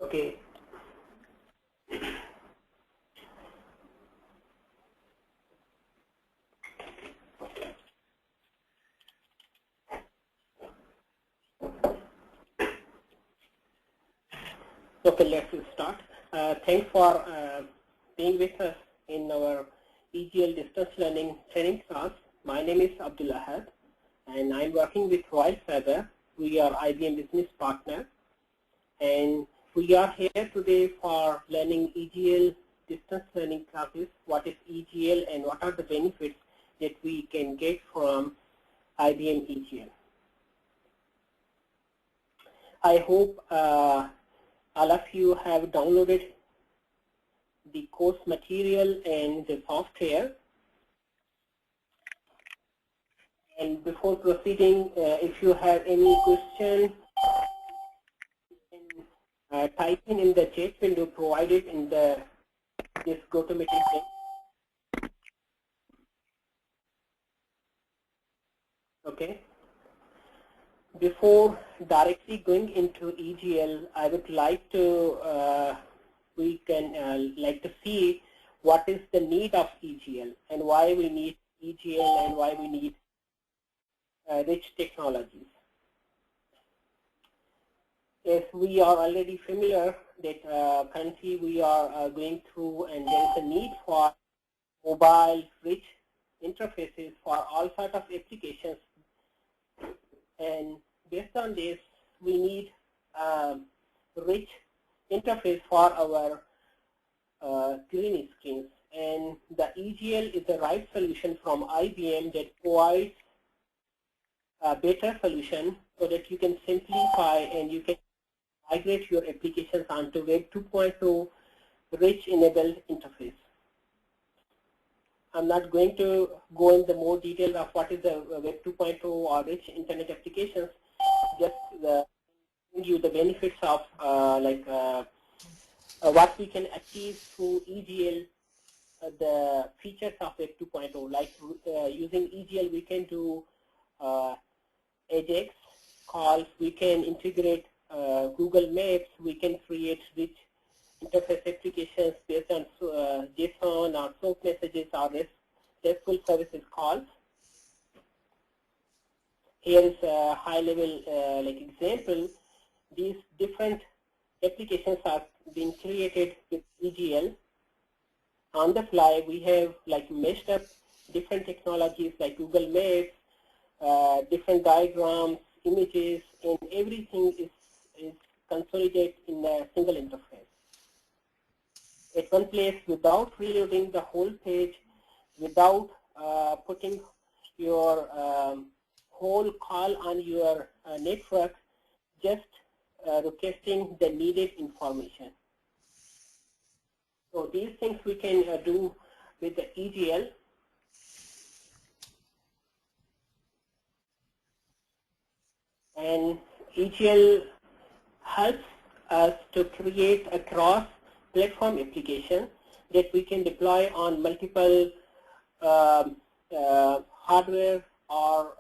Okay. Okay, let's start. Thanks for being with us in our EGL distance learning training class. My name is Abdul Ahad, and I'm working with Royal Feather. We are IBM business partner, and we are here today for learning EGL distance learning classes. What is EGL and what are the benefits that we can get from IBM EGL? I hope all of you have downloaded the course material and the software. And before proceeding, if you have any question, type in the chat window provided in this GoToMeeting link. Okay. Before directly going into EGL, I would like to like to see what is the need of EGL and why we need EGL and why we need rich technologies. As we are already familiar that currently we are going through, and there is a need for mobile rich interfaces for all sorts of applications. And based on this, we need rich interface for our green screens. And the EGL is the right solution from IBM that provides a better solution so that you can simplify and you can migrate your applications onto Web 2.0 rich enabled interface. I'm not going to go into more detail of what is the Web 2.0 or rich internet applications, just give you the benefits of what we can achieve through EGL, the features of Web 2.0. Like using EGL, we can do AJAX calls, we can integrate Google Maps, we can create rich interface applications based on JSON or SOAP messages or RESTful services calls. Here is a high-level example. These different applications are being created with EGL. On the fly, we have meshed up different technologies like Google Maps, different diagrams, images, and everything is consolidated in a single interface. At one place without reloading the whole page, without putting your whole call on your network, just requesting the needed information. So these things we can do with the EGL. And EGL helps us to create a cross-platform application that we can deploy on multiple hardware or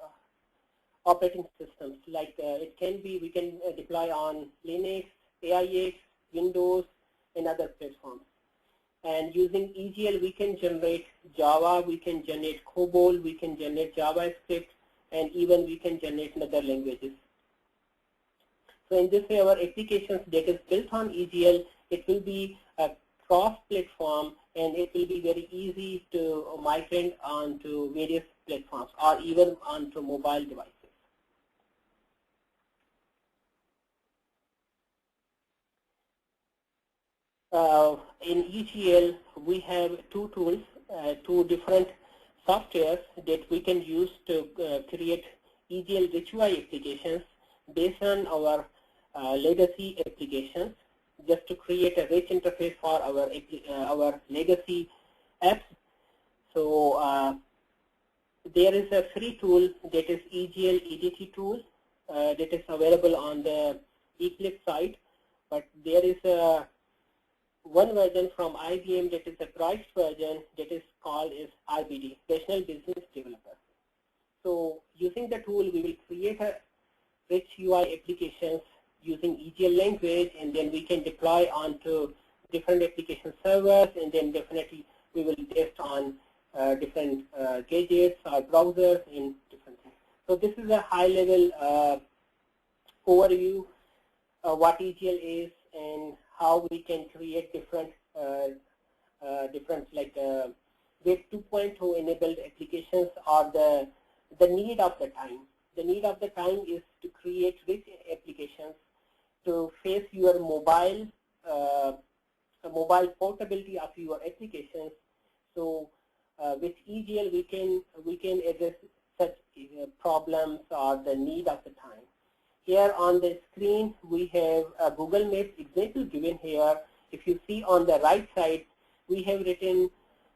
operating systems. Like it can be, we can deploy on Linux, AIX, Windows, and other platforms. And using EGL, we can generate Java, we can generate COBOL, we can generate JavaScript, and even we can generate other languages. So in this way, our applications that is built on EGL, it will be a cross-platform, and it will be very easy to migrate onto various platforms or even onto mobile devices. In EGL, we have two tools, two different softwares that we can use to create EGL rich UI applications based on our legacy applications, just to create a rich interface for our legacy apps. So there is a free tool that is EGL EDT tool that is available on the Eclipse site, but there is a one version from IBM that is a priced version that is called is RBD, Rational Business Developer. So using the tool, we will create a rich UI applications using EGL language, and then we can deploy onto different application servers, and then definitely we will test on different gadgets or browsers in different things. So this is a high-level overview of what EGL is and how we can create different like Web 2.0 enabled applications, or the need of the time. The need of the time is to create rich applications to face your mobile portability of your applications. So with EGL we can address such problems or the need of the time. Here on the screen we have a Google Maps example given here. If you see on the right side, we have written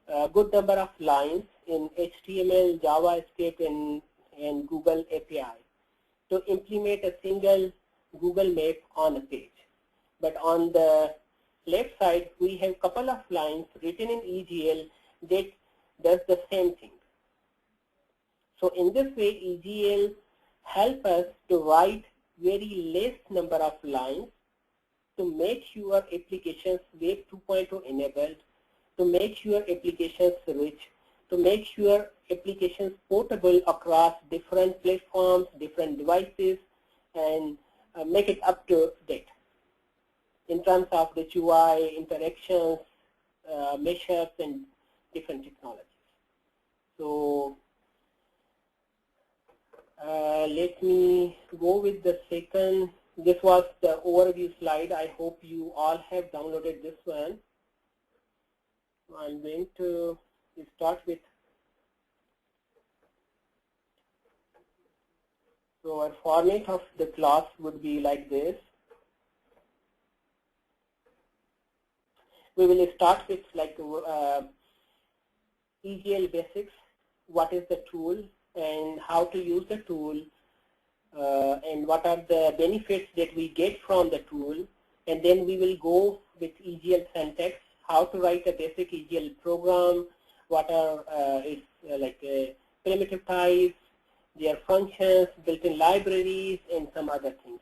a good number of lines in HTML, JavaScript, and Google API to implement a single Google Map on a page. But on the left side, we have a couple of lines written in EGL that does the same thing. So in this way, EGL helps us to write very less number of lines to make your applications Web 2.0 enabled, to make your applications rich, to make your applications portable across different platforms, different devices, and make it up to date in terms of the UI, interactions, mashups, and different technologies. So let me go with the second. This was the overview slide. I hope you all have downloaded this one. I'm going to start with, so our format of the class would be like this. We will start with like EGL basics, what is the tool and how to use the tool, and what are the benefits that we get from the tool, and then we will go with EGL syntax, how to write a basic EGL program, what are its primitive types, their functions, built-in libraries, and some other things.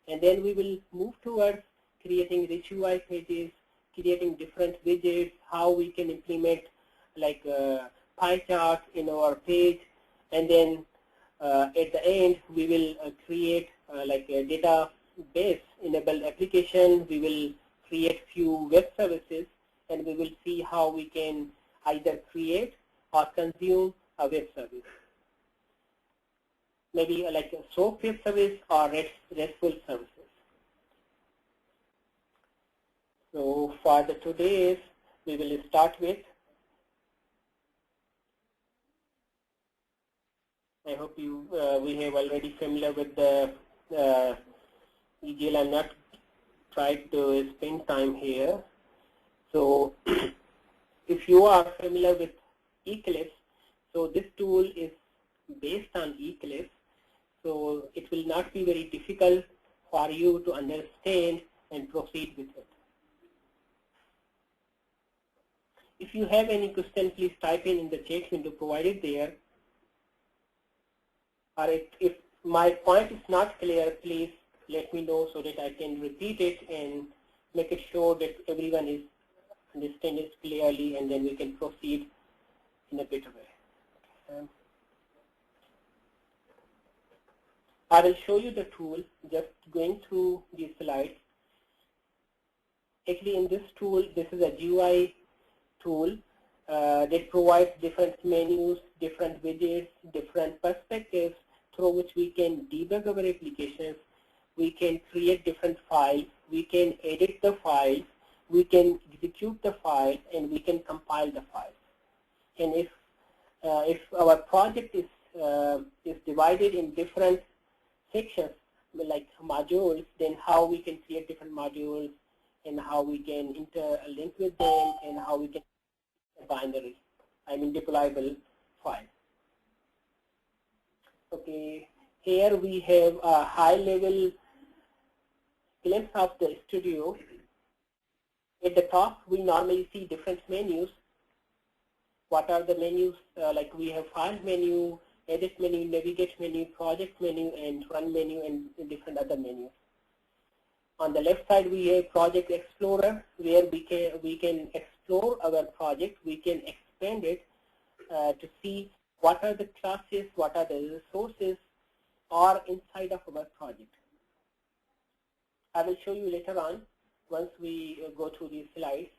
And then we will move towards creating rich UI pages, creating different widgets, how we can implement like pie chart in our page, and then at the end we will create like a database enabled application. We will create few web services, and we will see how we can either create or consume a web service. Maybe like a SOAP web service or RESTful services. So for the today's, we will start with, I hope you we have already familiar with the EGL. I'm not trying to spend time here. So if you are familiar with Eclipse, so this tool is based on Eclipse, so it will not be very difficult for you to understand and proceed with it. If you have any question, please type in the chat window provided there. Or if my point is not clear, please let me know so that I can repeat it and make it sure that everyone is understands it clearly, and then we can proceed in a better way. I will show you the tool, just going through these slides. Actually, in this tool, this is a GUI tool that provides different menus, different widgets, different perspectives through which we can debug our applications. We can create different files. We can edit the files. We can execute the files, and we can compile the files. And if our project is divided in different sections like modules, then how we can create different modules, and how we can interlink with them, and how we can binary, deployable file. Okay, here we have a high-level glimpse of the studio. At the top, we normally see different menus. What are the menus? Like we have file menu, edit menu, navigate menu, project menu, and run menu, and different other menus. On the left side, we have Project Explorer, where we can explore our project. We can expand it to see what are the classes, what are the resources are inside of our project. I will show you later on once we go through these slides.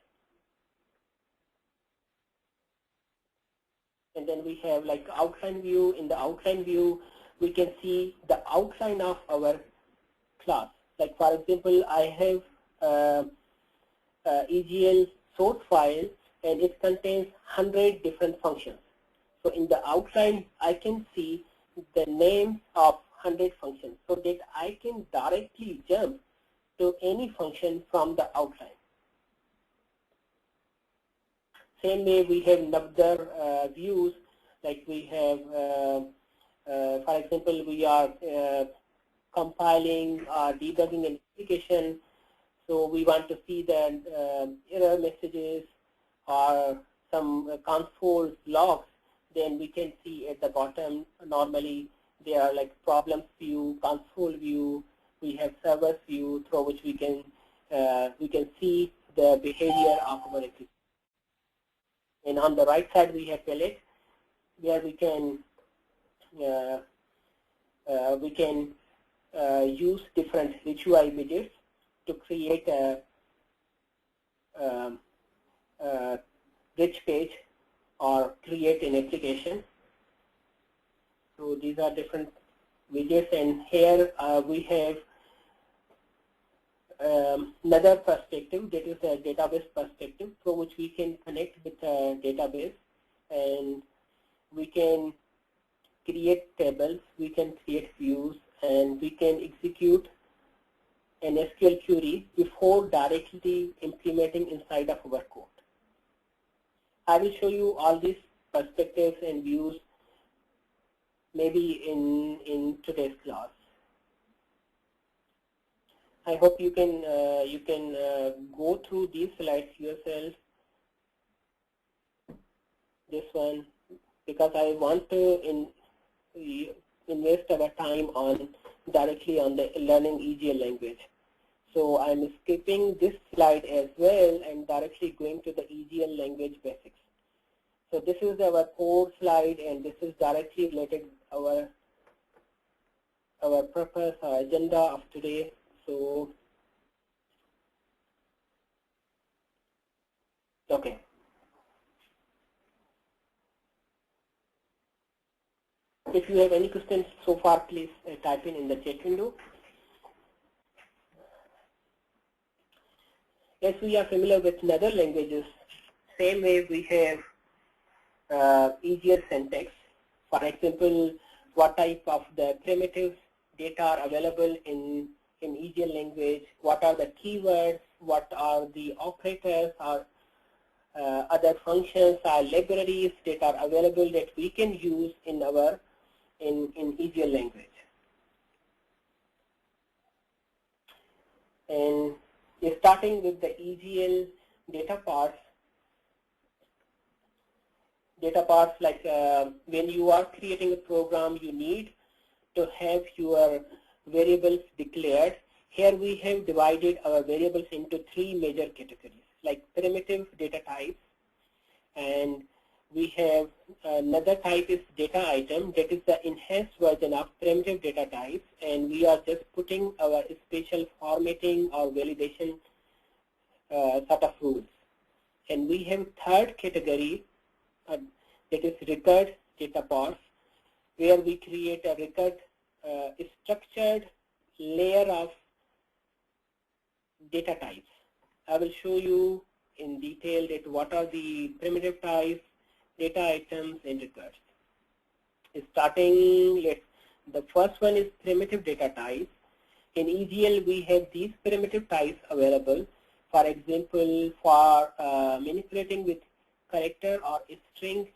And then we have like outline view. In the outline view, we can see the outline of our class. Like for example, I have EGL source file, and it contains 100 different functions. So in the outline, I can see the names of 100 functions, so that I can directly jump to any function from the outline. Same way, we have another views, like we have, for example, we are compiling or debugging an application, so we want to see the error messages or some console logs. Then we can see at the bottom, normally they are like problems view, console view, we have servers view, through which we can see the behavior of our application. And on the right side, we have palette, where we can use different rich UI widgets to create a rich page or create an application. So these are different widgets, and here we have another perspective, that is a database perspective, through which we can connect with a database, and we can create tables, we can create views, and we can execute an SQL query before directly implementing inside of our code. I will show you all these perspectives and views maybe in today's class. I hope you can go through these slides yourself. This one, because I want to invest our time on directly on the learning EGL language. So I'm skipping this slide as well and directly going to the EGL language basics. So this is our core slide, and this is directly related our purpose, our agenda of today. So, okay. If you have any questions so far, please type in the chat window. As we are familiar with other languages, same way we have easier syntax. For example, what type of the primitive data are available in EGL language, what are the keywords, what are the operators or other functions or libraries that are available that we can use in our in EGL language. And starting with the EGL data parts like when you are creating a program, you need to have your variables declared. Here we have divided our variables into three major categories, like primitive data types, and we have another type is data item, that is the enhanced version of primitive data types, and we are just putting our special formatting or validation set of rules. And we have third category, that is record data parts, where we create a record structured layer of data types. I will show you in detail that what are the primitive types, data items, and records. Starting, the first one is primitive data types. In EGL, we have these primitive types available. For example, for manipulating with character or string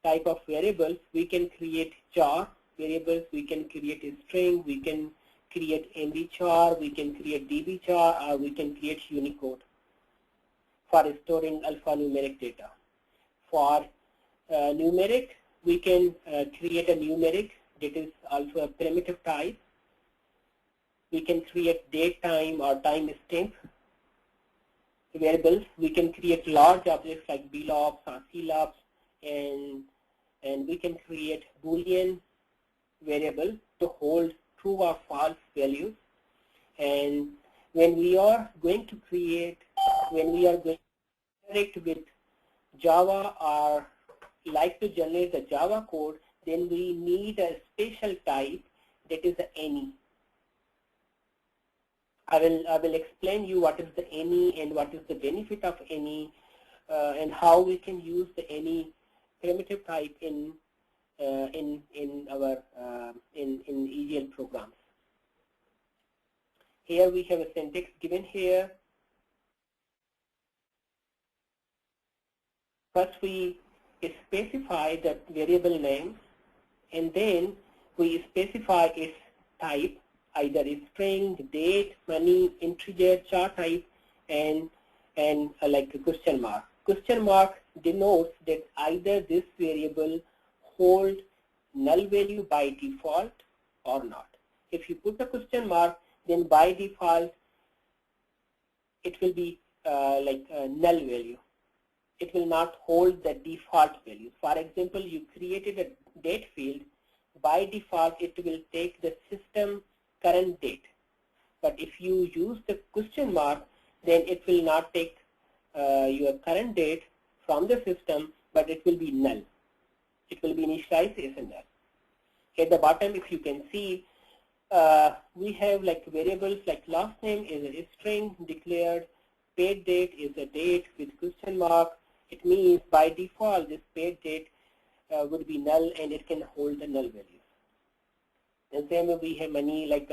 type of variables, we can create char variables, we can create a string, we can create MB char, we can create DB char, or we can create Unicode for storing alphanumeric data. For numeric, we can create a numeric that is also a primitive type. We can create date time or time stamp variables. We can create large objects like blops or clops, and we can create Boolean variable to hold true or false values. And when we are going to interact with Java or like to generate the Java code, then we need a special type that is the any. I will explain you what is the any and what is the benefit of any, and how we can use the any primitive type in our EGL programs. Here we have a syntax given here. First we specify the variable name, and then we specify its type, either a string, date, money, integer, char type, and like a question mark. Question mark denotes that either this variable holds null value by default or not. If you put a question mark, then by default it will be like a null value. It will not hold the default value. For example, you created a date field. By default, it will take the system current date. But if you use the question mark, then it will not take your current date from the system, but it will be null. It will be initialized as a null. At the bottom, if you can see, we have like variables like last name is a string declared, paid date is a date with question mark. It means by default this paid date would be null, and it can hold the null values. And same way we have money, like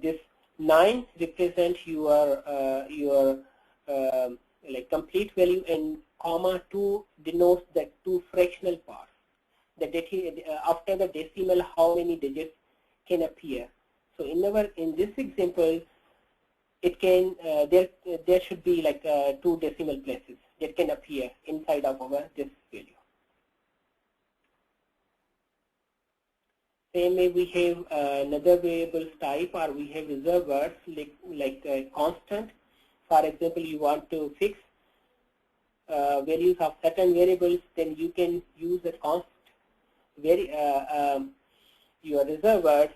this 9 represent your like complete value, and comma 2 denotes the 2 fractional parts. After the decimal, how many digits can appear. So in this example, it can there should be like 2 decimal places that can appear inside of our this value. Same way we have another variables type, or we have reserved words like constant. For example, you want to fix values of certain variables, then you can use a const your reserved word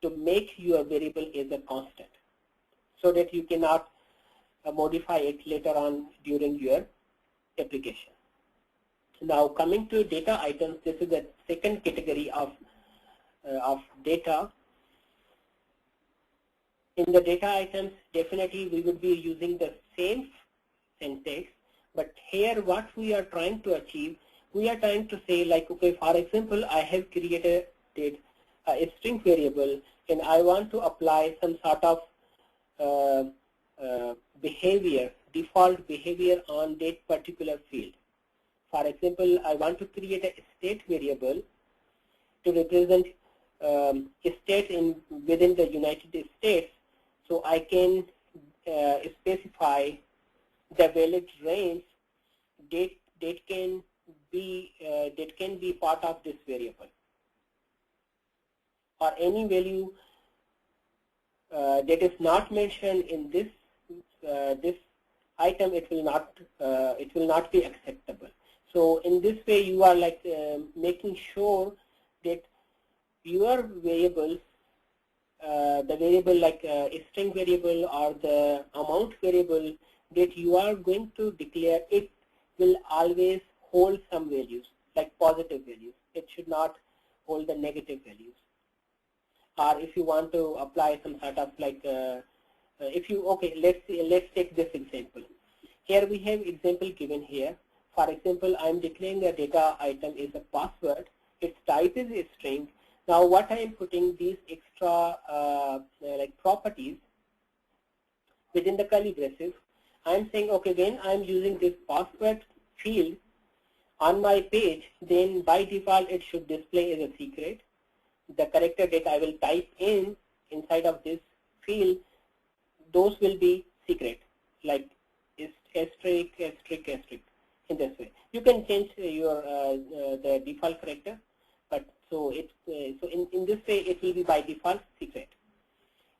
to make your variable as a constant, so that you cannot modify it later on during your application. Now coming to data items, this is the second category of data. In the data items, definitely we would be using the same syntax, but here what we are trying to achieve, we are trying to say like, okay, for example, I have created a string variable, and I want to apply some sort of behavior, default behavior on that particular field. For example, I want to create a state variable to represent state within the United States, so I can specify the valid range that can be part of this variable, or any value that is not mentioned in this this item. It will not be acceptable. So in this way, you are like making sure that your variables, the variable like a string variable or the amount variable that you are going to declare, it will always hold some values, like positive values. It should not hold the negative values. Or if you want to apply some sort of like, let's take this example. Here we have example given here. For example, I'm declaring a data item is a password. Its type is a string. Now what I am putting these extra like properties within the curly braces. I'm saying, okay, when I'm using this password field on my page, then by default it should display as a secret. The character that I will type inside of this field, those will be secret, like asterisk, asterisk, asterisk. In this way, you can change your the default character, but so in this way it will be by default secret.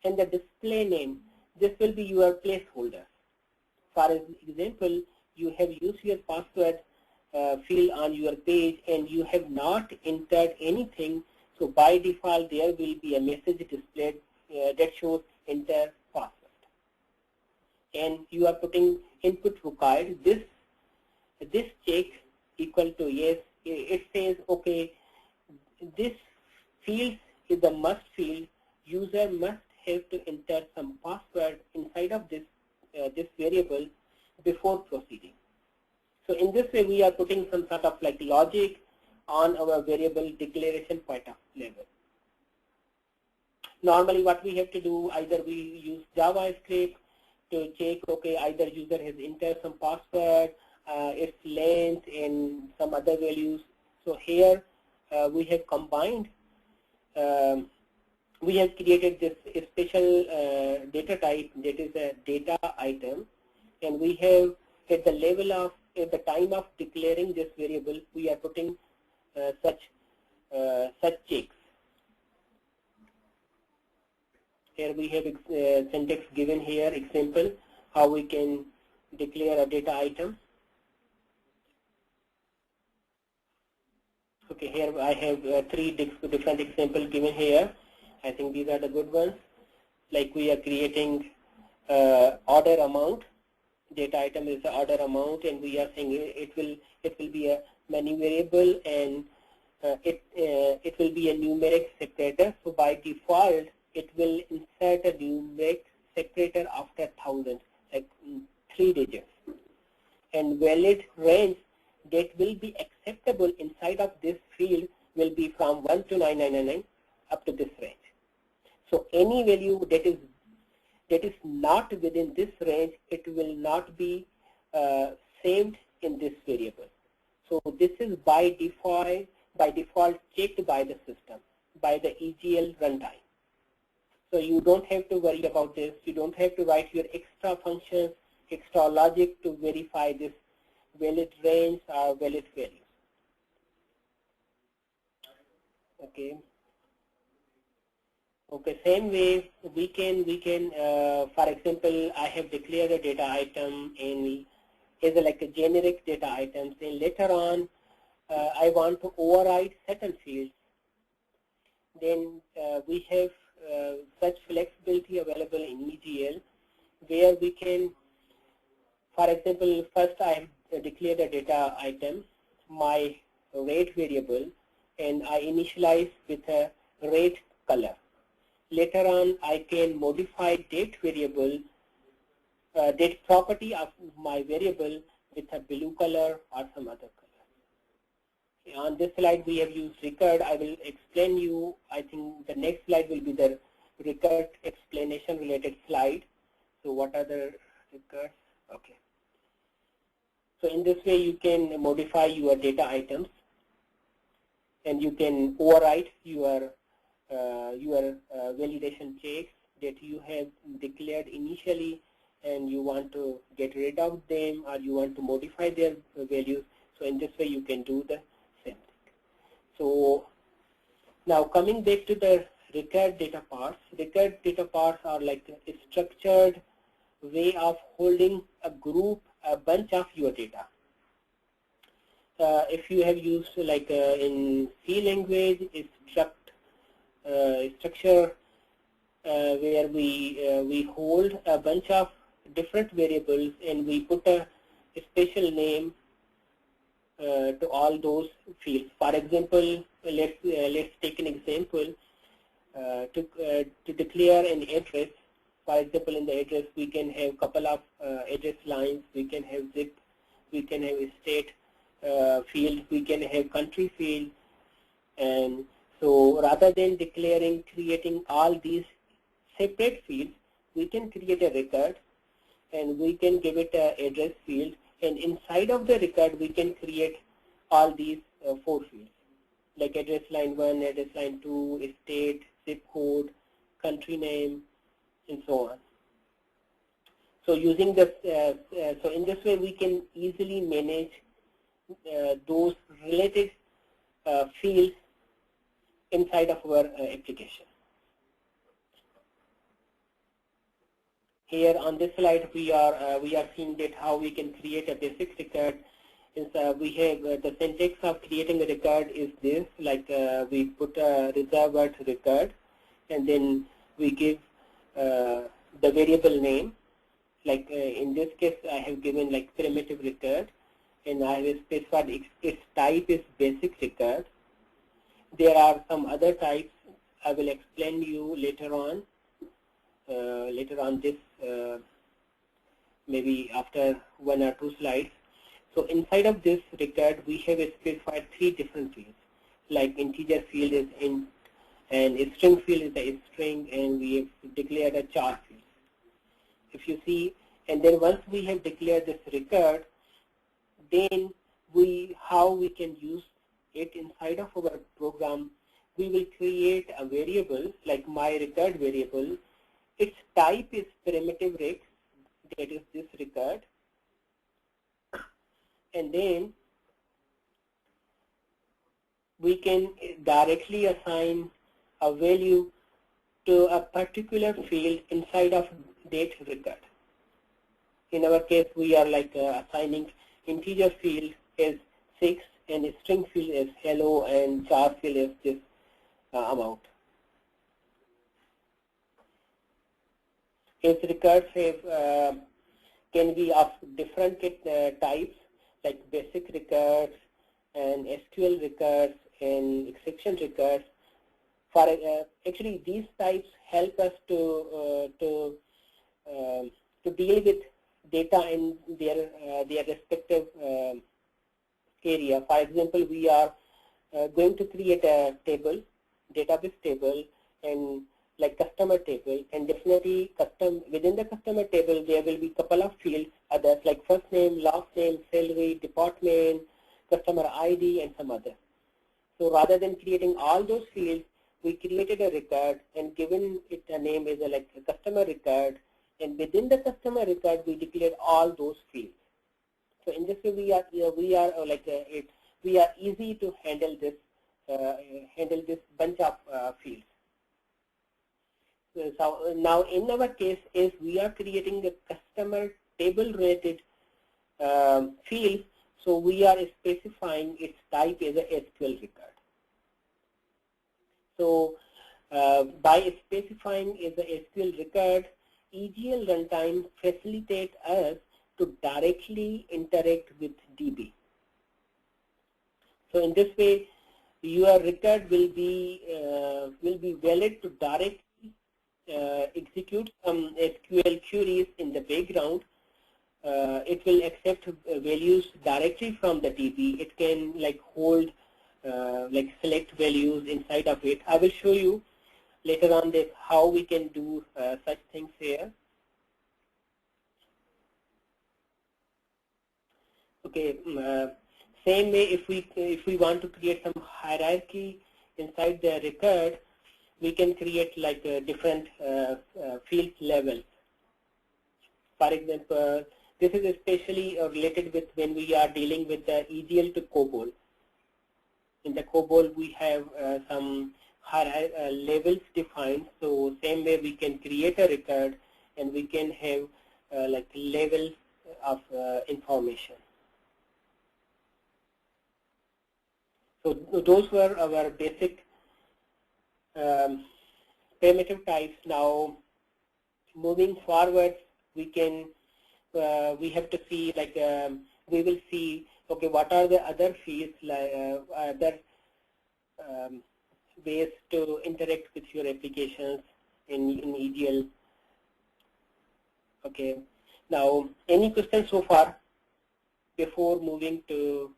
and the display name, this will be your placeholder. For example, you have used your password field on your page and you have not entered anything, so by default there will be a message displayed that shows enter password. And you are putting input required. This check equal to yes. It says okay, this field is a must field. User must have to enter some password inside of this variable before proceeding. So in this way, we are putting some sort of like logic on our variable declaration point of level. Normally, what we have to do, either we use JavaScript to check, okay, either user has entered some password, its length, and some other values. So here we have combined. We have created this special data type that is a data item, and we have at the level of at the time of declaring this variable, we are putting such checks. Here we have syntax given here, example how we can declare a data item. Okay, here I have 3 different examples given here. I think these are the good ones. Like we are creating order amount. Data item is the order amount, and we are saying it will be a many variable, and it will be a numeric separator. So by default, it will insert a numeric separator after 1000, like 3 digits. And valid range that will be acceptable inside of this field will be from 1 to 9999 up to this range. So any value that is not within this range, it will not be saved in this variable. So this is by default checked by the system, by the EGL runtime. So you don't have to worry about this. You don't have to write your extra functions, extra logic to verify this valid range or valid values. Okay. Okay, same way we can for example, I have declared a data item and is like a generic data item. Then later on, I want to override certain fields. Then we have such flexibility available in EGL, where we can, for example, first I have declared a data item, my rate variable, and I initialize with a rate color. Later on, I can modify date variable, date property of my variable with a blue color or some other color. On this slide, we have used record. I will explain you. I think the next slide will be the record explanation related slide. So what are the records? Okay. So in this way, you can modify your data items, and you can override your validation checks that you have declared initially, and you want to get rid of them, or you want to modify their values. So in this way, you can do the same thing. So now coming back to the record data parts. Record data parts are like a structured way of holding a bunch of your data. If you have used like in C language, it's structure where we hold a bunch of different variables, and we put a special name to all those fields. For example, let's take an example to declare an address. For example, in the address we can have couple of address lines. We can have zip. We can have a state field. We can have country field. And so rather than creating all these separate fields, we can create a record, and we can give it an address field, and inside of the record we can create all these 4 fields, like address line 1, address line 2, state, zip code, country name, and so on. So using this, so in this way we can easily manage those related fields inside of our application. Here on this slide, we are seeing that how we can create a basic record. We have the syntax of creating a record is this, like we put a reserved record, and then we give the variable name. Like in this case, I have given like primitive record, and I have specified its type is basic record. There are some other types I will explain you later on. This maybe after 1 or 2 slides. So inside of this record, we have specified 3 different fields. Like integer field is int, and a string field is a string, and we have declared a char field. If you see, and then once we have declared this record, then how we can use it inside of our program. We will create a variable like my record variable. Its type is primitive rect, that is this record, and then we can directly assign a value to a particular field inside of that record. In our case, we are like assigning integer field as 6 and string field as hello and char field as this amount. Its records have can be of different types, like basic records and SQL records and exception records. For actually, these types help us to deal with data in their respective area. For example, we are going to create a table, database table, and like customer table, and definitely within the customer table there will be couple of fields, others like first name, last name, salary, department, customer ID, and some other. So rather than creating all those fields, we created a record and given it a name as like a customer record, and within the customer record we declared all those fields. So in this way we are easy to handle this bunch of fields. So now in our case is we are creating a customer table related field, so we are specifying its type as a SQL record. So by specifying as a SQL record, EGL runtime facilitates us to directly interact with DB. So in this way, your record will be valid to directly execute some SQL queries in the background. It will accept values directly from the DB. It can like hold, like select values inside of it. I will show you later on this how we can do such things here. Okay, same way if we want to create some hierarchy inside the record, we can create like different field levels. For example, this is especially related with when we are dealing with the EGL to COBOL. In the COBOL, we have some levels defined. So same way we can create a record and we can have like levels of information. So those were our basic primitive types. Now moving forward, we can we have to see like we will see, okay, what are the other fields, like other ways to interact with your applications in EGL. Okay, now any questions so far before moving to,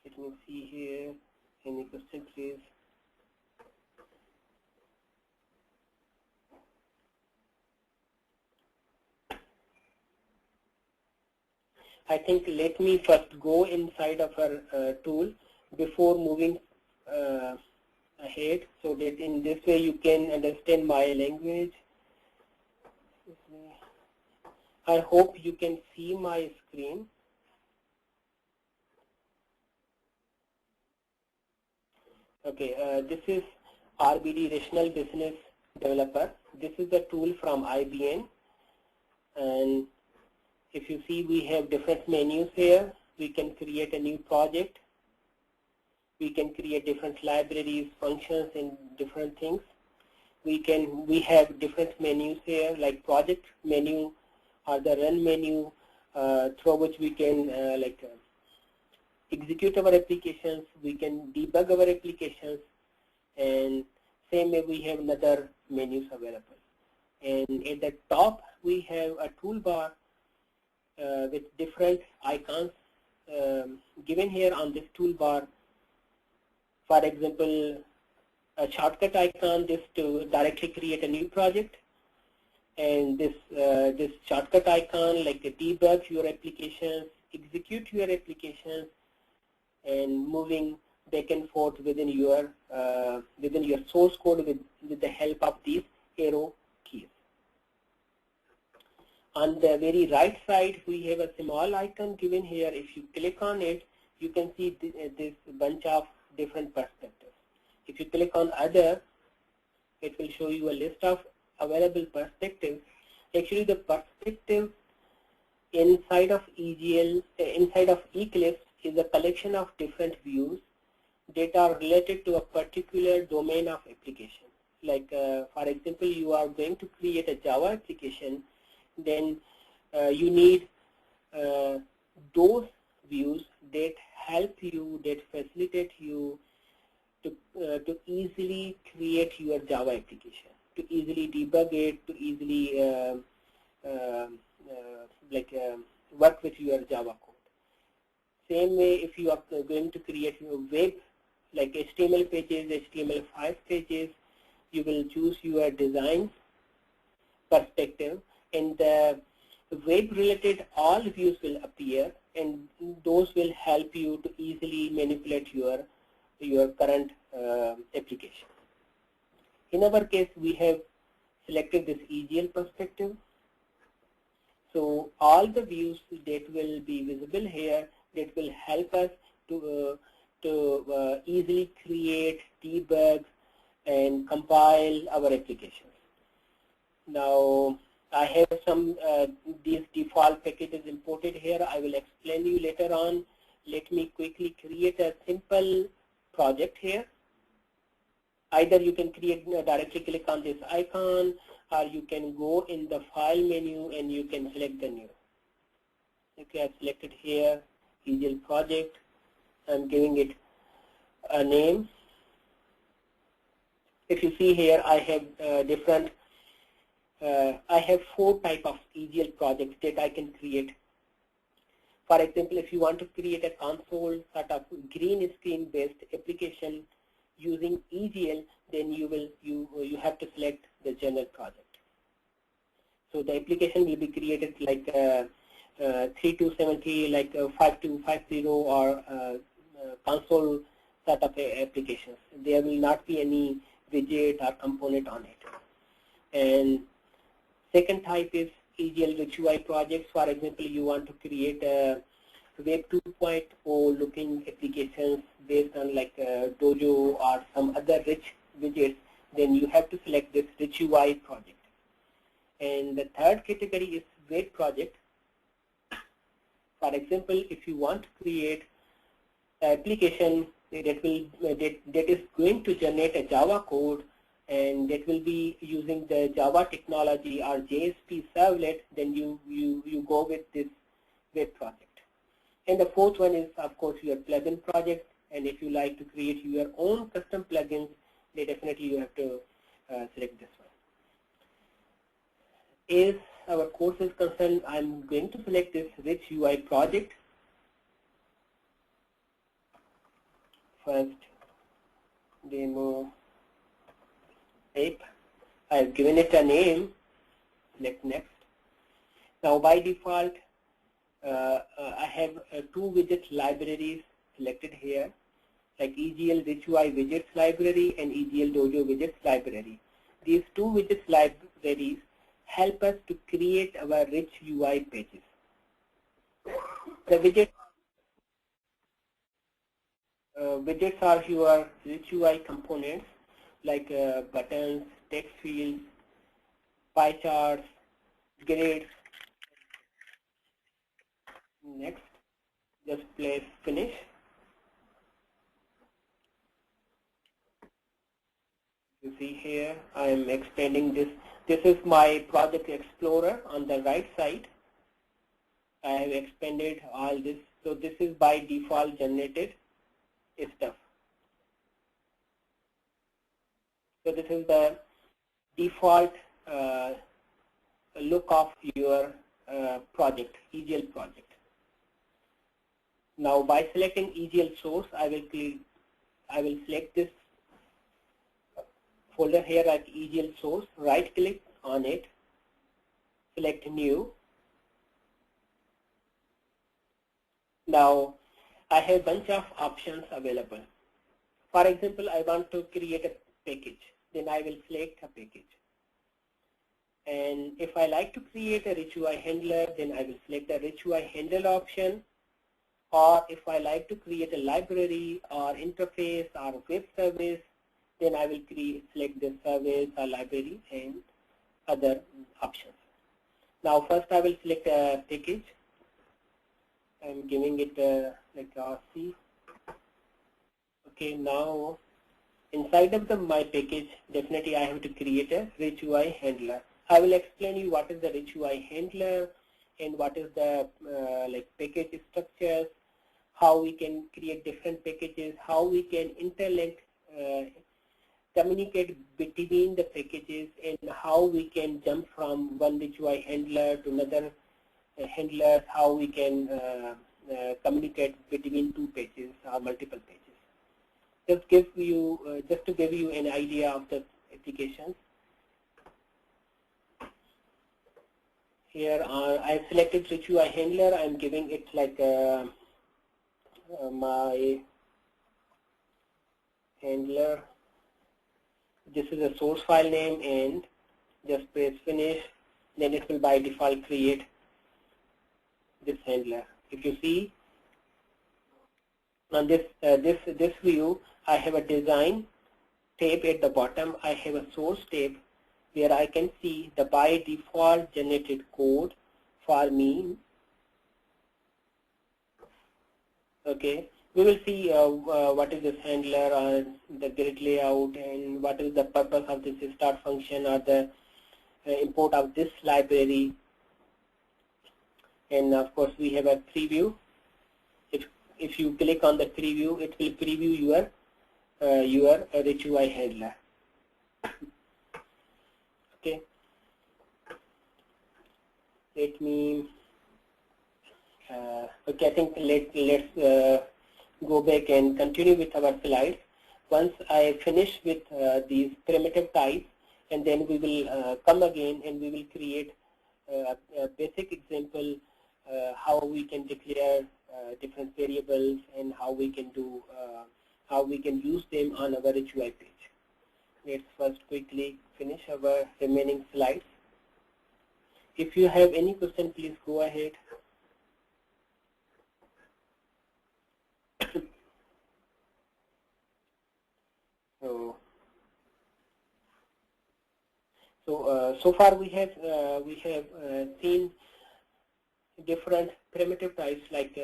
let me see here, any questions please? I think let me first go inside of our tool before moving ahead, so that in this way you can understand my language. I hope you can see my screen. Okay, this is RBD Rational Business developer. This is the tool from IBM, and if you see, we have different menus here. We can create a new project. We can create different libraries, functions, and different things. We have different menus here, like project menu or the run menu, through which we can execute our applications. We can debug our applications, and same way we have another menus available. And at the top we have a toolbar with different icons given here on this toolbar. For example, a shortcut icon, this to directly create a new project, and this shortcut icon like a debug your applications, execute your applications, and moving back and forth within your source code with the help of these arrow keys. On the very right side, we have a small icon given here. If you click on it, you can see this bunch of different perspectives. If you click on other, it will show you a list of available perspectives. Actually, the perspective inside of inside of Eclipse is a collection of different views that are related to a particular domain of application. Like, for example, you are going to create a Java application, then you need those views that help you, that facilitate you to easily create your Java application, to easily debug it, to easily work with your Java code. Same way, if you are going to create your web, like HTML pages, HTML5 pages, you will choose your design perspective, and the web-related all views will appear, and those will help you to easily manipulate your current application. In our case, we have selected this EGL perspective. So all the views that will be visible here, that will help us to easily create, debug, and compile our applications. Now, I have some these default packages imported here. I will explain you later on. Let me quickly create a simple project here. Either you can create directly click on this icon, or you can go in the file menu and you can select the new. Okay, I've selected here EGL project. I'm giving it a name. If you see here, I have different. I have 4 types of EGL projects that I can create. For example, if you want to create a console sort of green screen based application using EGL, then you have to select the general project. So the application will be created like 3270, like 5250, or console sort of applications. There will not be any widget or component on it. And second type is EGL rich UI projects. For example, you want to create a Web 2.0 looking applications based on like Dojo or some other rich widgets, then you have to select this rich UI project. And the third category is web project. For example, if you want to create an application that is going to generate a Java code, and that will be using the Java technology or JSP servlet, then you go with this web project. And the fourth one is, of course, your plugin project. And if you like to create your own custom plugins, then definitely you have to select this one. As our course is concerned, I'm going to select this rich UI project. First, demo app. I've given it a name. Select next. Now by default, I have 2 widget libraries selected here, like EGL Rich UI Widgets library and EGL Dojo Widgets library. These 2 widgets libraries help us to create our rich UI pages. The widgets are your rich UI components, like buttons, text fields, pie charts, grades. Next, just press finish. You see here, I am expanding this. This is my Project Explorer on the right side. I have expanded all this. So this is by default generated stuff. So this is the default look of your project, EGL project. Now by selecting EGL source, I will select this folder here at EGL source, right click on it, select new. Now I have a bunch of options available. For example, I want to create a package, then I will select a package. And if I like to create a rich UI handler, then I will select the rich UI handler option. Or if I like to create a library or interface or web service, then I will select the service or library and other options. Now first I will select a package. I'm giving it like RC. Okay, now inside of my package, definitely I have to create a rich UI handler. I will explain you what is the rich UI handler and what is the like package structures, how we can create different packages, how we can interlink, communicate between the packages, and how we can jump from one rich UI handler to another handler, how we can communicate between two pages or multiple pages. Just to give you an idea of the applications. Here I've selected rich UI handler. I'm giving it like my handler. This is a source file name, and just press finish. Then it will by default create this handler. If you see on this view, I have a design tab at the bottom. I have a source tab where I can see the by default generated code for me. Okay, we will see what is this handler or the grid layout and what is the purpose of this start function or the import of this library. And of course we have a preview. If you click on the preview, it will preview your rich UI handler. Okay. Let me. Okay, I think let's go back and continue with our slides. Once I finish with these primitive types, and then we will come again and we will create a basic example how we can declare different variables and how we can do how we can use them on our rich UI page. Let's first quickly finish our remaining slides. If you have any question, please go ahead. So far we have seen different primitive types like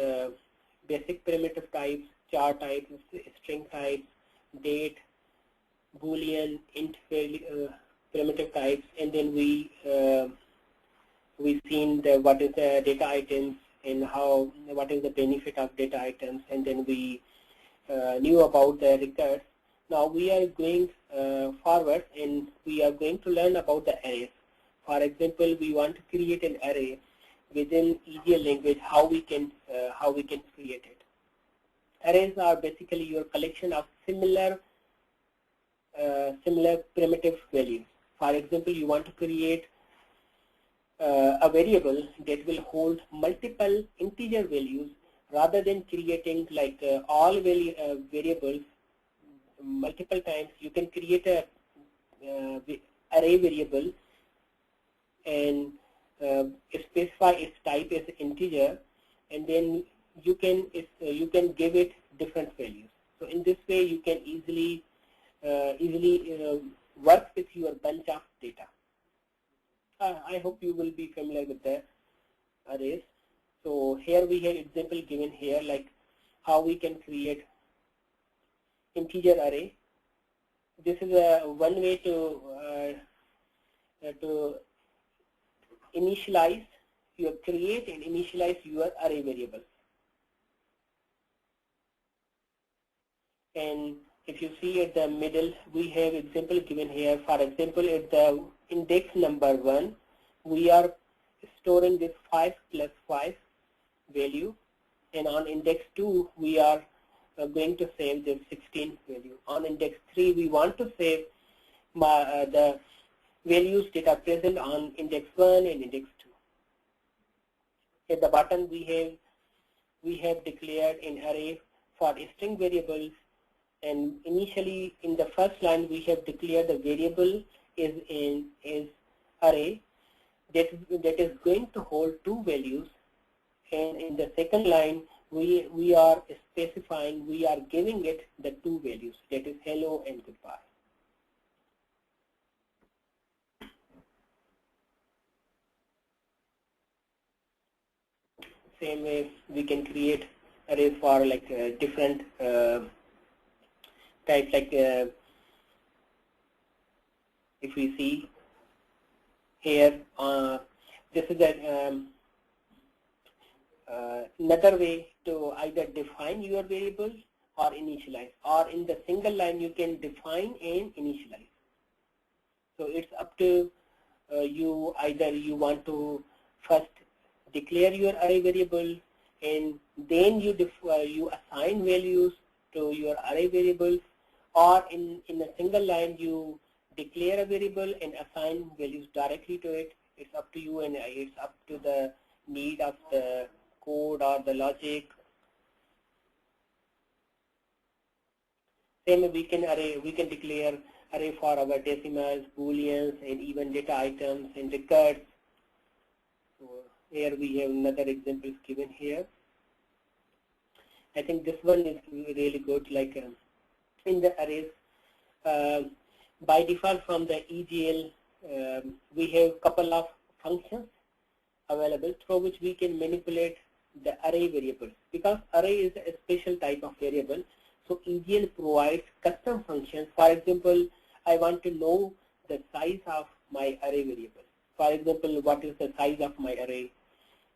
basic primitive types, char types, string types, date, boolean, int primitive types, and then we've seen what is the data items and what is the benefit of data items, and then we knew about the records. Now we are going forward and we are going to learn about the arrays. For example, we want to create an array within EGL language. How we can create it. Arrays are basically your collection of similar primitive values. For example, you want to create a variable that will hold multiple integer values rather than creating like all variables multiple times. You can create a array variable and specify its type as integer, and then you can give it different values. So in this way, you can easily work with your bunch of data. I hope you will be familiar with the arrays. So here we have example given here, like how we can create integer array. This is one way to initialize, create and initialize your array variables. And if you see at the middle, we have example given here. For example, at the index number 1, we are storing this 5 plus 5 value, and on index 2, we are going to save the 16 value. On index 3, we want to save the values that are present on index 1 and index 2. At the bottom, we have declared an array for string variables, and initially in the first line we have declared the variable is array that is going to hold 2 values, and in the second line we are specifying, we are giving it the 2 values, that is hello and goodbye. Same way we can create arrays for like different types, like if we see here, this is another way to either define your variables or initialize, or in the single line you can define and initialize. So it's up to you, either you want to first declare your array variable and then you assign values to your array variables, or in a single line you declare a variable and assign values directly to it. It's up to you, and it's up to the need of the code or the logic. Same we can declare array for our decimals, booleans, and even data items and records. So here we have another example given here. I think this one is really good, like in the arrays, by default from the EGL, we have couple of functions available through which we can manipulate the array variables, because array is a special type of variable. So EGL provides custom functions. For example, I want to know the size of my array variable. For example, what is the size of my array,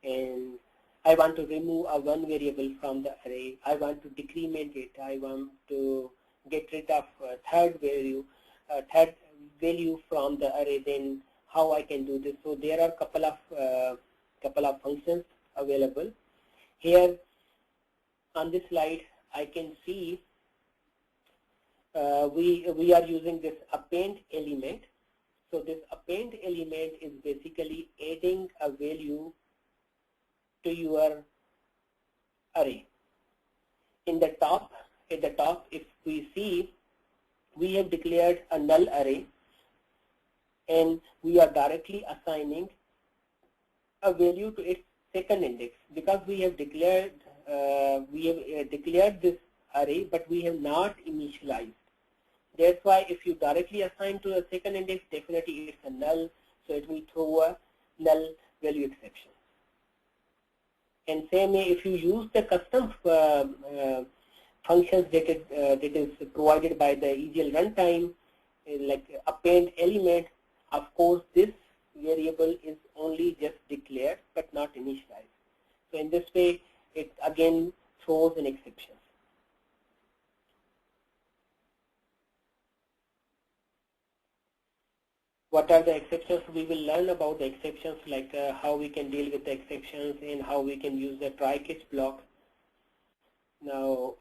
and I want to remove a one variable from the array. I want to decrement it. I want to get rid of third value from the array. Then how I can do this? So there are couple of functions available. Here on this slide, I can see we are using this append element. So this append element is basically adding a value to your array. At the top, if we see, we have declared a null array, and we are directly assigning a value to its second index, because we have declared this array, but we have not initialized. That's why if you directly assign to a second index, definitely it's a null, so it will throw a null value exception. And same way, if you use the custom functions that is provided by the EGL runtime, like append element, of course this variable is only just declared but not initialized. So in this way, it again throws an exception. What are the exceptions? We will learn about the exceptions, like how we can deal with the exceptions and how we can use the try-catch block. Now,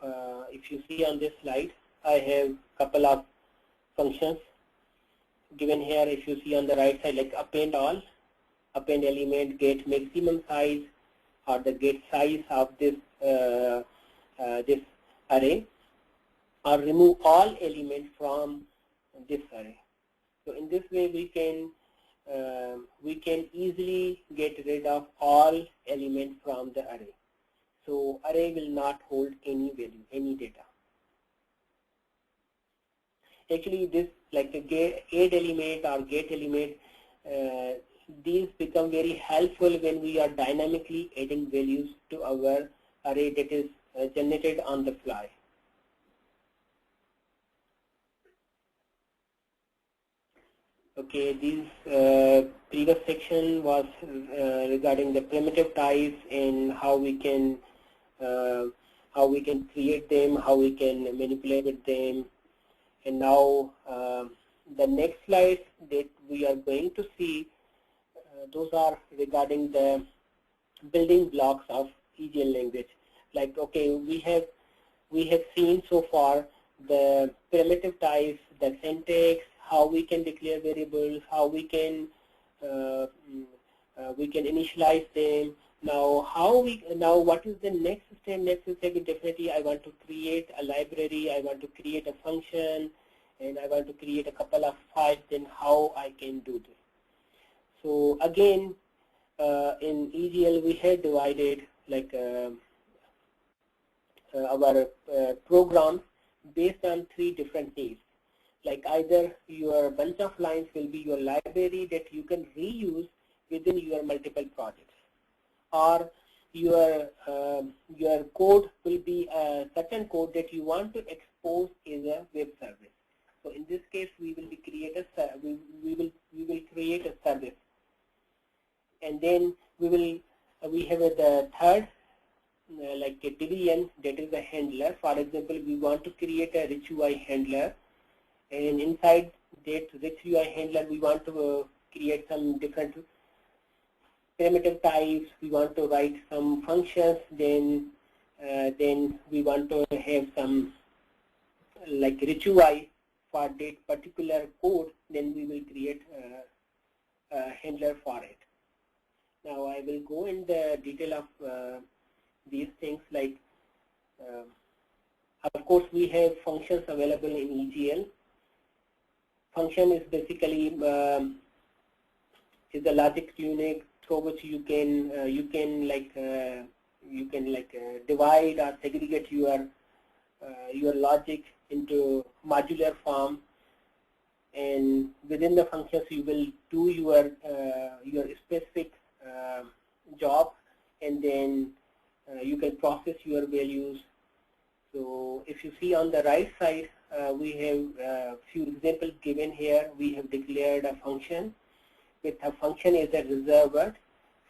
if you see on this slide, I have a couple of functions given here. If you see on the right side, like append all, append element, get maximum size, or the get size of this this array, or remove all elements from this array. So in this way, we can easily get rid of all elements from the array. So array will not hold any value, any data. Actually, this like a add element or get element, these become very helpful when we are dynamically adding values to our array that is generated on the fly. Okay, this previous section was regarding the primitive types and how we can create them, how we can manipulate with them. And now the next slide that we are going to see, those are regarding the building blocks of EGL language. Like, okay, we have seen so far the primitive types, the syntax, how we can declare variables, how we can initialize them. Now what is the next step? Next step is definitely I want to create a library, I want to create a function, and I want to create a couple of files. Then how I can do this? So again, in EGL we had divided like our programs based on 3 different needs. Like either your bunch of lines will be your library that you can reuse within your multiple projects, or your code will be a certain code that you want to expose as a web service. So in this case, we will create a create a service, and then we have the third like a division, that is a handler. For example, we want to create a rich UI handler, and inside that rich UI handler we want to create some different primitive types. We want to write some functions. Then we want to have some like rich UI for that particular code. Then we will create a handler for it. Now I will go in the detail of these things. Like of course we have functions available in EGL. Function is basically is a logic unit through which you can divide or segregate your logic into modular form, and within the functions you will do your specific job, and then you can process your values. So if you see on the right side, we have a few examples given here. We have declared a function with a function as a reserved word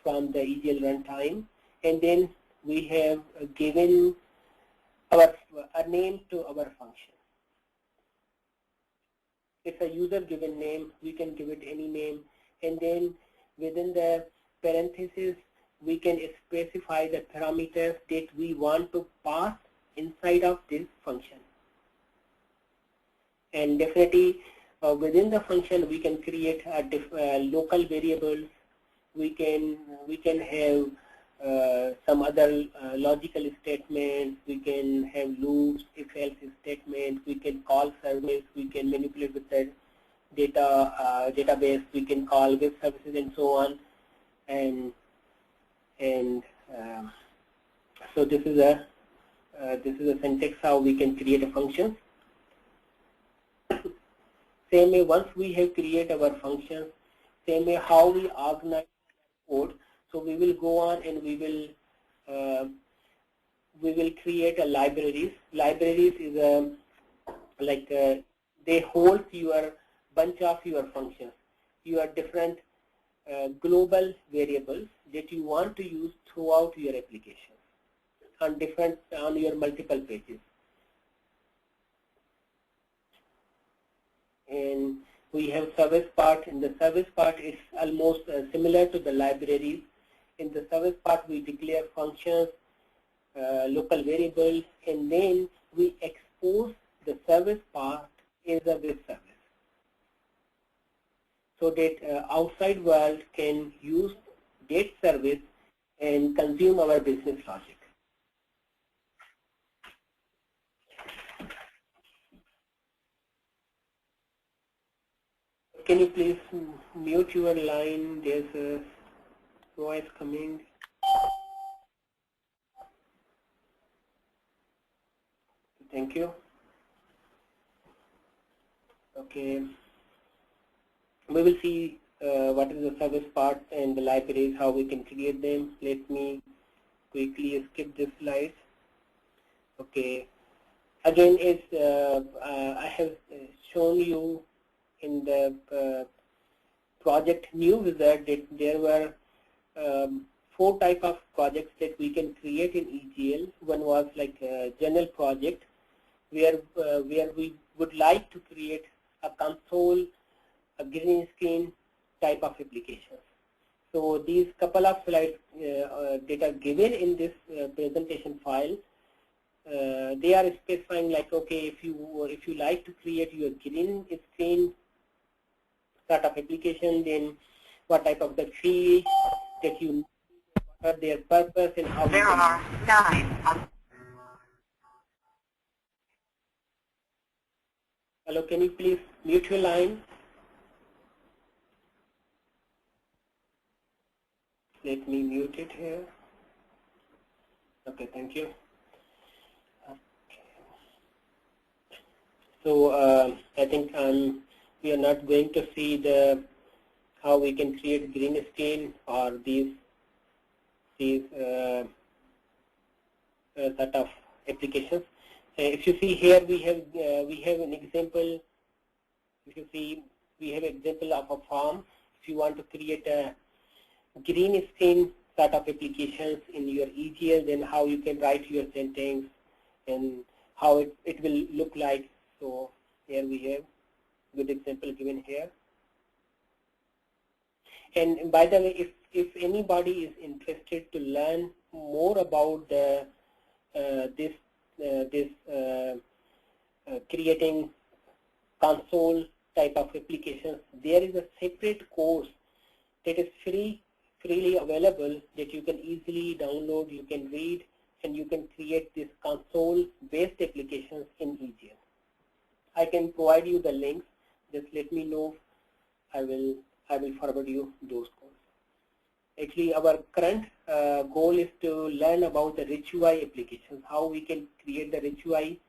from the EGL runtime, and then we have given a name to our function. It's a user given name. We can give it any name, and then within the parentheses we can specify the parameters that we want to pass inside of this function. And definitely within the function we can create local variables. We can have some other logical statements. We can have loops, if-else statements. We can call service. We can manipulate with the database. We can call web services and so on. And so this is a syntax how we can create a function. Same way, once we have created our functions, same way how we organize code. So we will go on and we will create a libraries. Libraries is they hold your bunch of your functions, your different global variables that you want to use throughout your application on your multiple pages. And we have service part. In the service part, it's almost similar to the libraries. In the service part, we declare functions, local variables, and then we expose the service part as a web service, so that outside world can use that service and consume our business logic. Can you please mute your line? There's a voice coming. Thank you. Okay, we will see what is the service part and the libraries, how we can create them. Let me quickly skip this slide. Okay, again, is I have shown you in the project new wizard that there were 4 type of projects that we can create in EGL. One was like a general project where we would like to create a console, a green screen type of application. So these couple of slides that are given in this presentation file, they are specifying like, okay, if you like to create your green screen sort of application, then what type of the fields that you need, what are their purpose and how There are 9. Hello, can you please mute your line? Let me mute it here. Okay, thank you. Okay. So I think we are not going to see the how we can create green screen or these sort of applications. If you see here, we have an example. If you see, we have an example of a form. If you want to create a green screen sort of applications in your EGL, then how you can write your sentence and how it will look like. So here we have good example given here. And by the way, if anybody is interested to learn more about the creating console type of applications, there is a separate course that is freely available that you can easily download, you can read, and you can create these console-based applications in EGL. I can provide you the links. Just let me know. I will forward you those courses. Actually, our current goal is to learn about the rich UI applications, how we can create the rich UI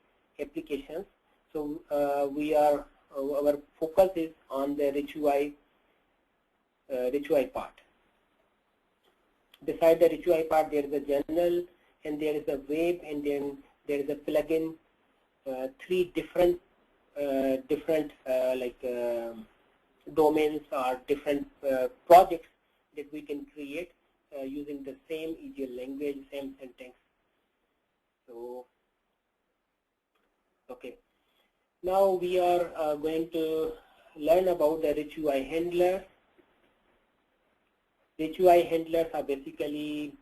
applications. So our focus is on the rich UI part. Beside the rich UI part, there is a general, and there is a web, and then there is a plugin. 3 different domains or different projects that we can create using the same EGL language, same syntax. So, okay. Now we are going to learn about the rich UI handlers. Rich UI handlers are basically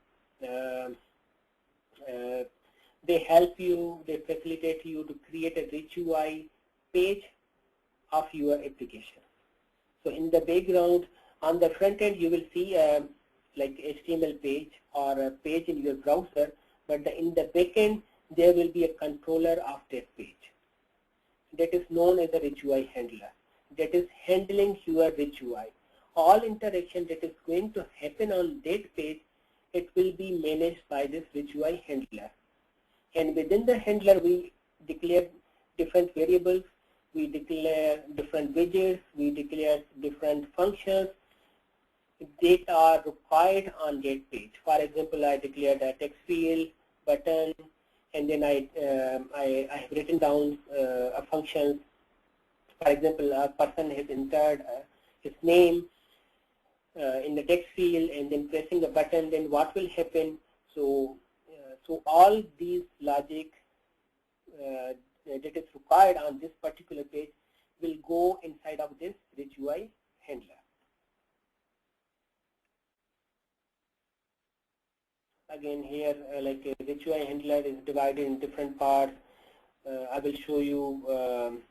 they help you, they facilitate you to create a rich UI page of your application. So in the background, on the front end, you will see like HTML page or a page in your browser, but in the back end, there will be a controller of that page. That is known as a rich UI handler. That is handling your rich UI. All interaction that is going to happen on that page, it will be managed by this rich UI handler. And within the handler, we declare different variables. We declare different widgets, we declare different functions that are required on that page. For example, I declared a text field, button, and then I have written down a function. For example, a person has entered his name in the text field and then pressing the button, then what will happen? So all these logic that is required on this particular page will go inside of this rich UI handler. Again here, like a rich UI handler is divided in different parts. I will show you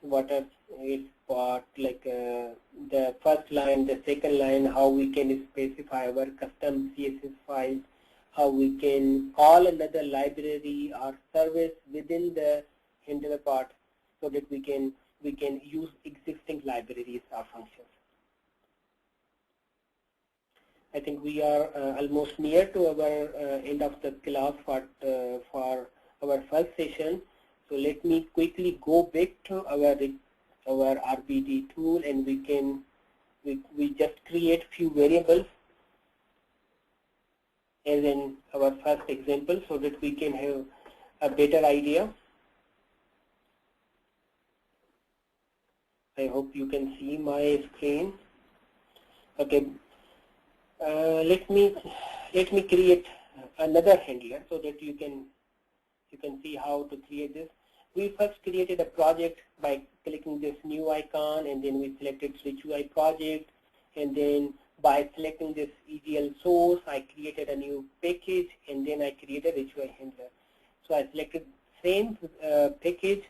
what are its part, like the first line, the second line, how we can specify our custom CSS files, how we can call another library or service within the handler part, so that we can use existing libraries or functions. I think we are almost near to our end of the class for our first session. So let me quickly go back to our RBD create few variables as in our first example so that we can have a better idea. I hope you can see my screen. Okay, let me create another handler so that you can see how to create this. We first created a project by clicking this new icon, and then we selected Switch UI project, and then by selecting this EGL source, I created a new package, and then I created Rich UI handler. So I selected same package,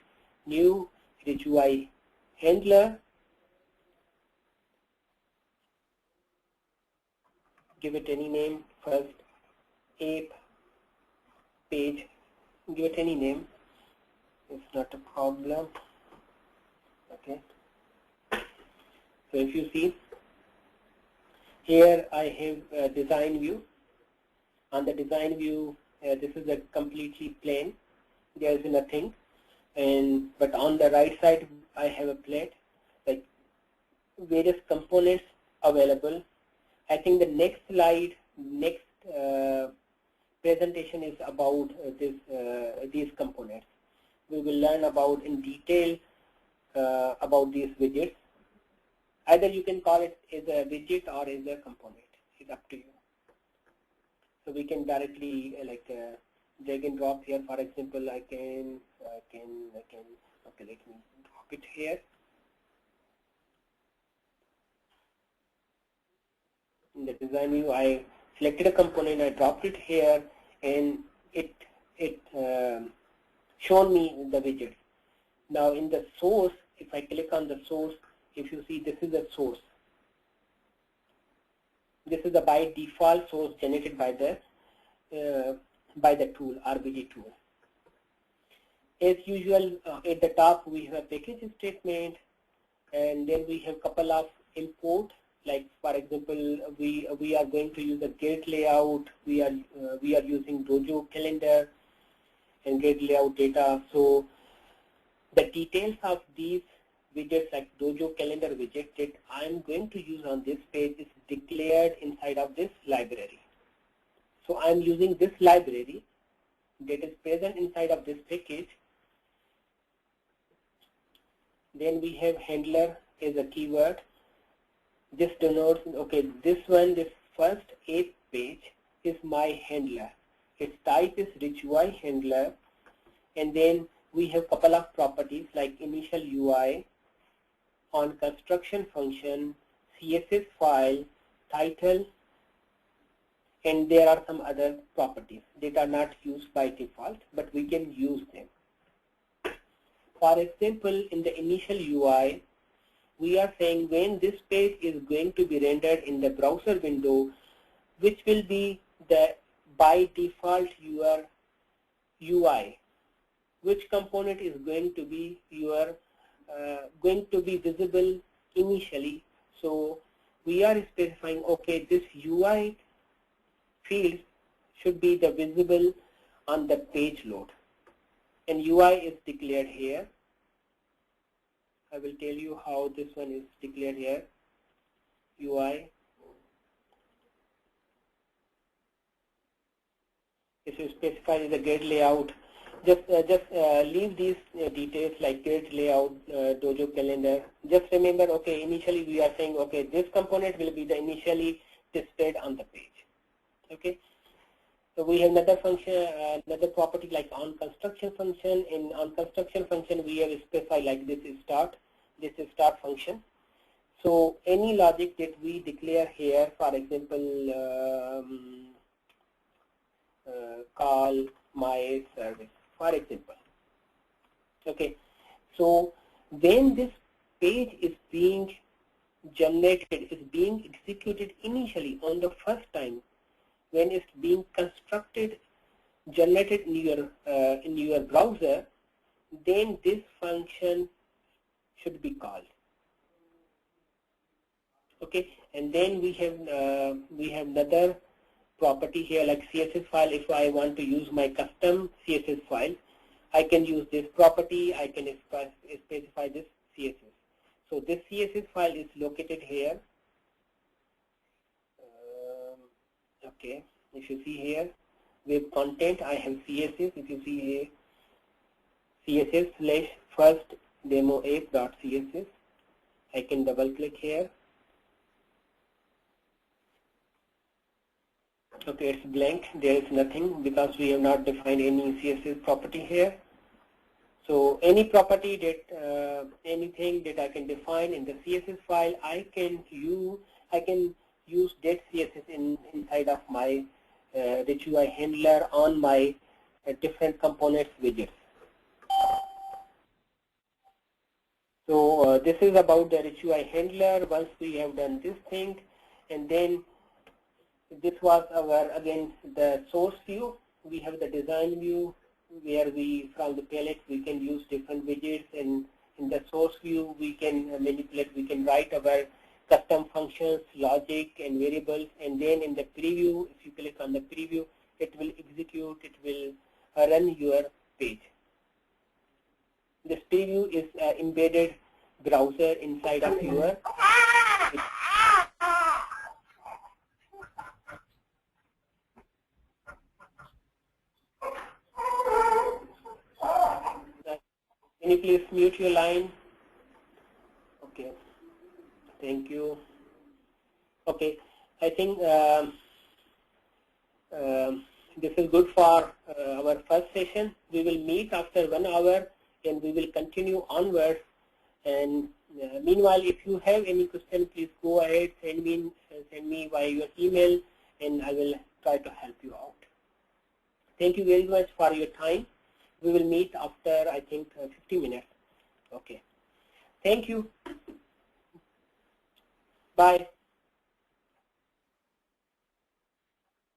new Rich UI handler. Give it any name first, app page, give it any name, it's not a problem. Okay, so if you see here I have a design view. On the design view, this is a completely plain, there is nothing, but on the right side I have a plate, like various components available. I think the next slide, next presentation is about these components. We will learn about in detail about these widgets. Either you can call it as a widget or as a component. It's up to you. So we can directly drag and drop here. For example, I can okay, let me drop it here. In the design view, I selected a component, I dropped it here, and it shown me the widget. Now in the source, if I click on the source, if you see, this is the source. This is the by default source generated by the tool, RBG tool. As usual, at the top we have a package statement, and then we have couple of import. Like for example, we are going to use a grid layout. We are using Dojo calendar and grid layout data. So the details of these widgets, like Dojo calendar widget that I am going to use on this page, is declared inside of this library. So I am using this library that is present inside of this package. Then we have handler as a keyword. This denotes, okay, this first app page is my handler. Its type is Rich UI handler, and then we have couple of properties like initial UI, on construction function, CSS file, title, and there are some other properties that are not used by default, but we can use them. For example, in the initial UI, we are saying when this page is going to be rendered in the browser window, which will be the by default your UI, which component is going to be visible initially. So we are specifying, okay, this UI field should be the visible on the page load, and UI is declared here. I will tell you how this one is declared here. UI. This is specified as a grid layout. Just leave these details like grid layout, Dojo calendar. Just remember, okay, initially we are saying, okay, this component will be the initially displayed on the page. Okay. So we have another function, another property like on construction function. In on construction function, we have specified like this is start. This is start function. So any logic that we declare here, for example, call my service, for example. Okay. So when this page is being generated, is being executed initially on the first time, when it's being constructed, generated in your browser, then this function should be called. Okay, and then we have another property here like CSS file. If I want to use my custom CSS file, I can use this property. I can specify this CSS. So this CSS file is located here. Okay, if you see here, web content, I have CSS. If you see here, CSS/first demo app.css. I can double click here. Okay, it's blank. There is nothing because we have not defined any CSS property here. So any property that anything that I can define in the CSS file, I can use that CSS inside of my Rich UI handler on my different components widgets. So this is about the Rich UI handler. Once we have done this thing, and then this was our, again, the source view. We have the design view where we, from the palette, we can use different widgets, and in the source view we can manipulate, we can write our custom functions, logic and variables, and then in the preview, if you click on the preview, it will execute, it will run your page. This preview is embedded browser inside of your Can you please mute your line? Okay, thank you. Okay, I think this is good for our first session. We will meet after 1 hour and we will continue onwards. And meanwhile, if you have any question, please go ahead, send me via your email, and I will try to help you out. Thank you very much for your time. We will meet after, I think, 50 minutes. Okay. Thank you. Bye.